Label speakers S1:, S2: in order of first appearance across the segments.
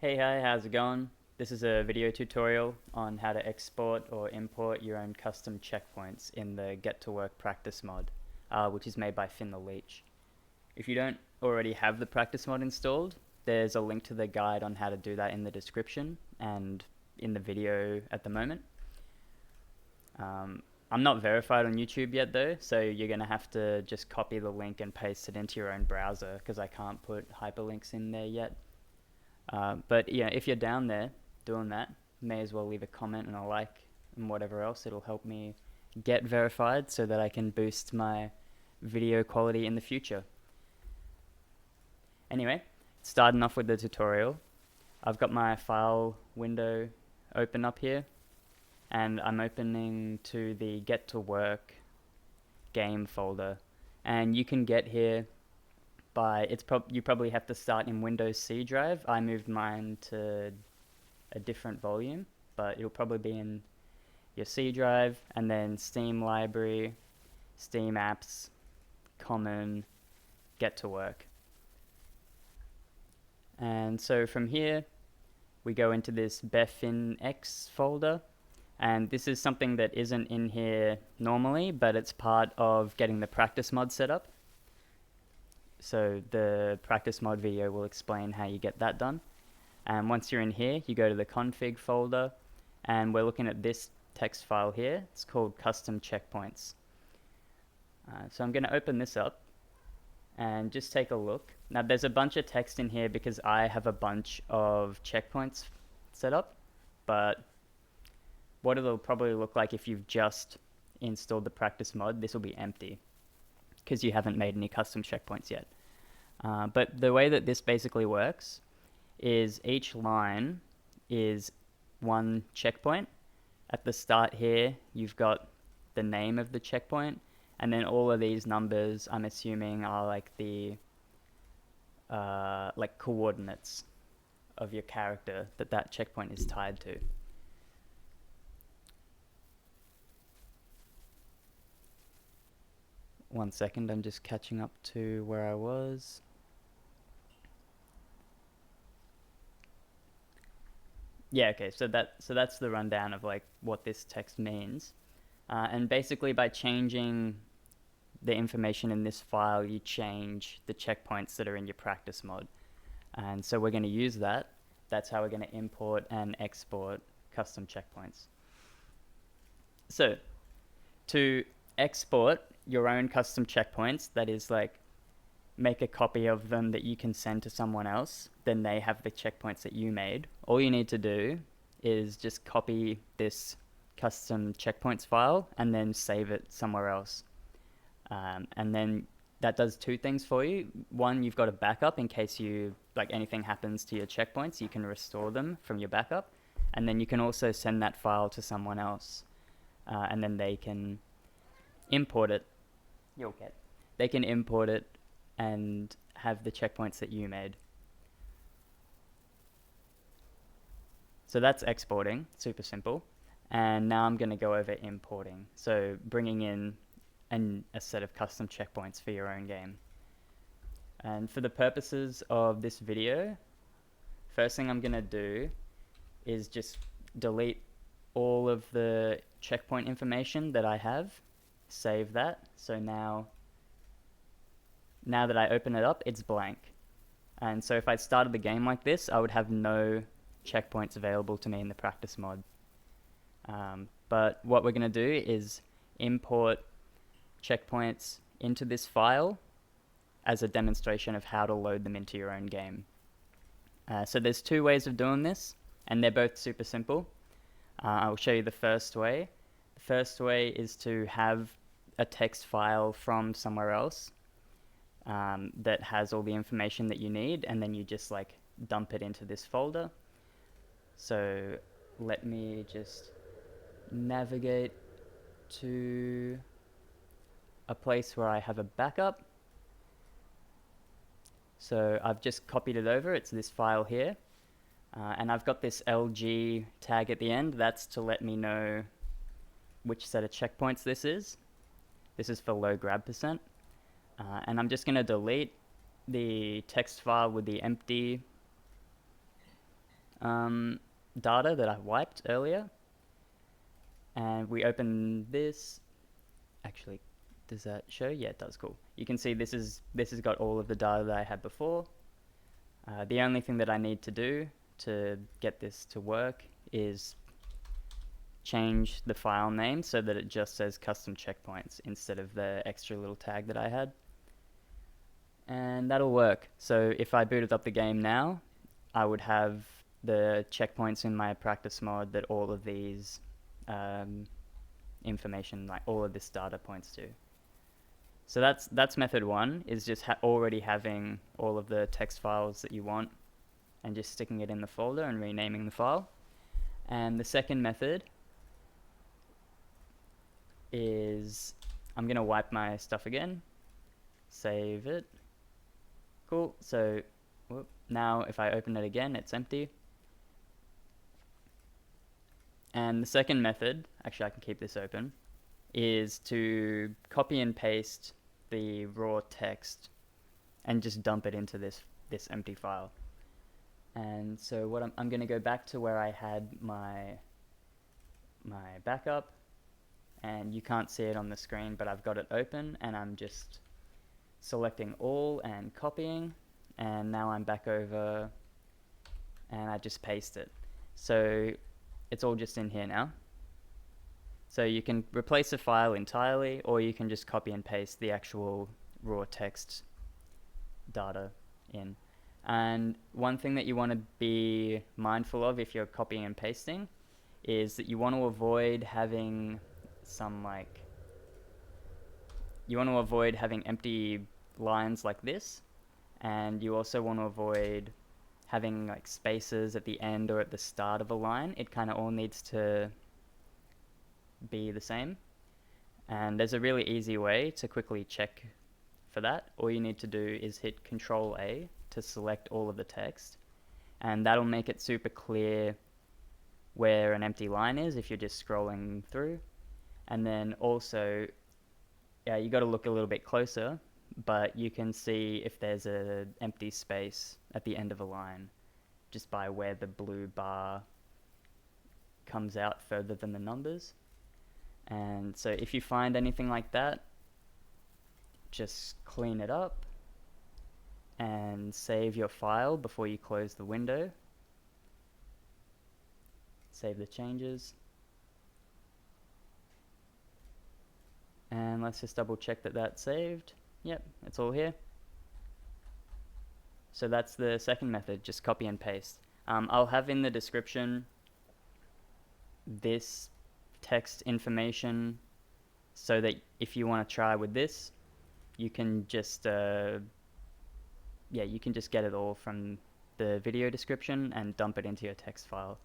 S1: Hey, hi, how's it going? This is a video tutorial on how to export or import your own custom checkpoints in the Get to Work practice mod, which is made by Finn the Leech. If you don't already have the practice mod installed, there's a link to the guide on how to do that in the description and in the video at the moment. I'm not verified on YouTube yet though, so you're going to have to just copy the link and paste it into your own browser because I can't put hyperlinks in there yet. But yeah, if you're down there doing that, may as well leave a comment and a like and whatever else. It'll help me get verified so that I can boost my video quality in the future. Anyway, starting off with the tutorial, I've got my file window open up here, and I'm opening to the Get to Work game folder, and you can get here by you probably have to start in Windows C drive. I moved mine to a different volume, but it'll probably be in your C drive, and then Steam library, Steam apps, common, Get to Work. And so from here we go into this BefInX folder, and this is something that isn't in here normally, but it's part of getting the practice mod set up. So the practice mod video will explain how you get that done. And once you're in here, you go to the config folder, and we're looking at this text file here. It's called custom checkpoints. So I'm going to open this up and just take a look. Now there's a bunch of text in here because I have a bunch of checkpoints set up, but what it'll probably look like if you've just installed the practice mod, this will be empty because you haven't made any custom checkpoints yet. But the way that this basically works is each line is one checkpoint. At the start here, you've got the name of the checkpoint, and then all of these numbers, I'm assuming, are like the coordinates of your character that checkpoint is tied to. One second, I'm just catching up to where I was. Yeah, okay, so that's the rundown of like what this text means. And basically by changing the information in this file, you change the checkpoints that are in your practice mod. And so we're going to use that. That's how we're going to import and export custom checkpoints. So to export your own custom checkpoints, that is like make a copy of them that you can send to someone else, then they have the checkpoints that you made. All you need to do is just copy this custom checkpoints file and then save it somewhere else. And then that does two things for you. One, you've got a backup in case anything happens to your checkpoints, you can restore them from your backup. And then you can also send that file to someone else, and then they can import it. They can import it and have the checkpoints that you made. So that's exporting, super simple. And now I'm going to go over importing. So bringing in a set of custom checkpoints for your own game. And for the purposes of this video, first thing I'm going to do is just delete all of the checkpoint information that I have, save that. So now that I open it up, it's blank. And so if I started the game like this, I would have no checkpoints available to me in the practice mod. But what we're going to do is import checkpoints into this file as a demonstration of how to load them into your own game. So there's two ways of doing this, and they're both super simple. I'll show you the first way. The first way is to have a text file from somewhere else that has all the information that you need, and then you just dump it into this folder. So let me just navigate to a place where I have a backup. So I've just copied it over. It's this file here. And I've got this LG tag at the end. That's to let me know which set of checkpoints this is. This is for low grab percent. And I'm just going to delete the text file with the empty data that I wiped earlier, and we open this. Actually, does that show? Yeah, it does. Cool. You can see this has got all of the data that I had before. The only thing that I need to do to get this to work is change the file name so that it just says custom checkpoints instead of the extra little tag that I had. And that'll work. So if I booted up the game now, I would have the checkpoints in my practice mod that all of these information, like all of this data, points to. So that's method one, is just already having all of the text files that you want and just sticking it in the folder and renaming the file. And the second method is I'm going to wipe my stuff again, save it. Cool. So now if I open it again, it's empty. And the second method, actually I can keep this open, is to copy and paste the raw text and just dump it into this empty file. And so what I'm going to go back to where I had my backup, and you can't see it on the screen, but I've got it open and I'm just selecting all and copying, and now I'm back over and I just paste it. So it's all just in here now. So you can replace a file entirely, or you can just copy and paste the actual raw text data in. And one thing that you want to be mindful of if you're copying and pasting is that you want to avoid having empty lines like this, and you also want to avoid having like spaces at the end or at the start of a line. It kind of all needs to be the same. And there's a really easy way to quickly check for that. All you need to do is hit Control A to select all of the text, and that'll make it super clear where an empty line is if you're just scrolling through. And then also, yeah, you got to look a little bit closer, but you can see if there's an empty space at the end of a line just by where the blue bar comes out further than the numbers. And so if you find anything like that, just clean it up and save your file before you close the window. Save the changes. And let's just double check that that's saved. Yep, it's all here. So that's the second method, just copy and paste. I'll have in the description this text information so that if you want to try with this, you can just you can just get it all from the video description and dump it into your text file.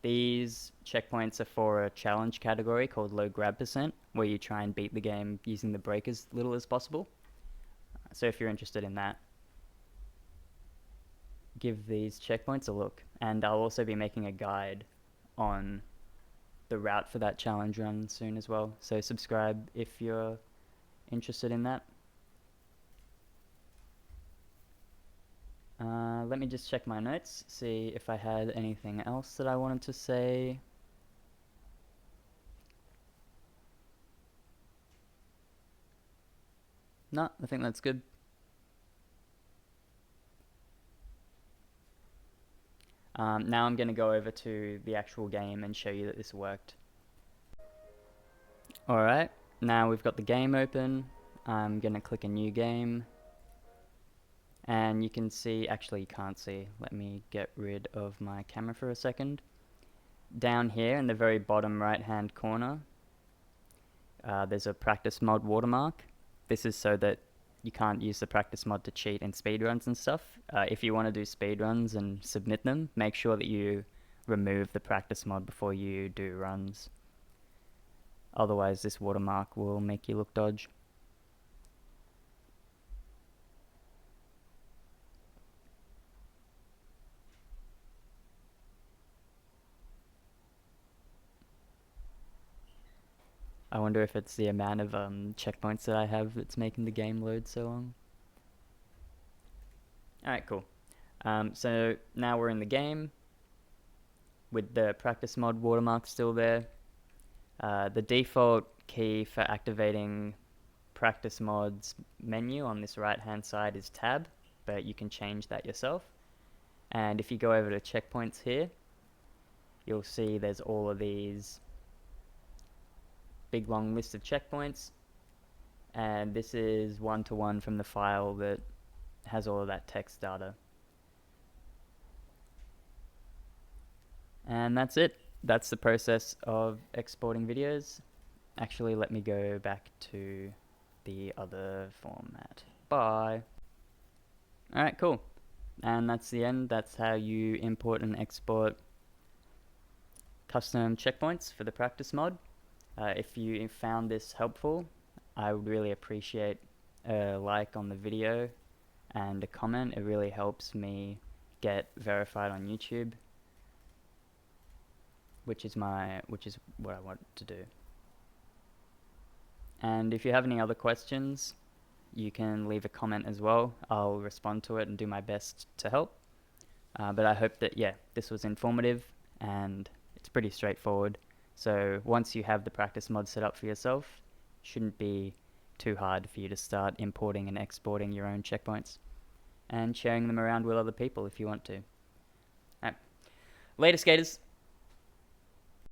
S1: These checkpoints are for a challenge category called low grab percent, where you try and beat the game using the break as little as possible. So if you're interested in that, give these checkpoints a look. And I'll also be making a guide on the route for that challenge run soon as well. So subscribe if you're interested in that. Let me just check my notes, see if I had anything else that I wanted to say. No, I think that's good. Now I'm going to go over to the actual game and show you that this worked. Alright, now we've got the game open. I'm going to click a new game. And you can see, actually you can't see, let me get rid of my camera for a second. Down here in the very bottom right hand corner, there's a practice mod watermark. This is so that you can't use the practice mod to cheat in speedruns and stuff. If you want to do speedruns and submit them, make sure that you remove the practice mod before you do runs. Otherwise this watermark will make you look dodge. I wonder if it's the amount of checkpoints that I have that's making the game load so long. Alright, cool. So now we're in the game. with the practice mod watermark still there. The default key for activating practice mods menu on this right hand side is tab, but you can change that yourself. And if you go over to checkpoints here, you'll see there's all of these big long list of checkpoints, and this is one-to-one from the file that has all of that text data. And that's it. That's the process of exporting videos. Actually, let me go back to the other format. Bye. Alright, cool. And that's the end. That's how you import and export custom checkpoints for the practice mod. If you found this helpful, I would really appreciate a like on the video and a comment. It really helps me get verified on YouTube, which is what I want to do. And if you have any other questions, you can leave a comment as well. I'll respond to it and do my best to help. But I hope that, this was informative, and it's pretty straightforward. So once you have the practice mod set up for yourself, it shouldn't be too hard for you to start importing and exporting your own checkpoints and sharing them around with other people if you want to. All right. Later, skaters.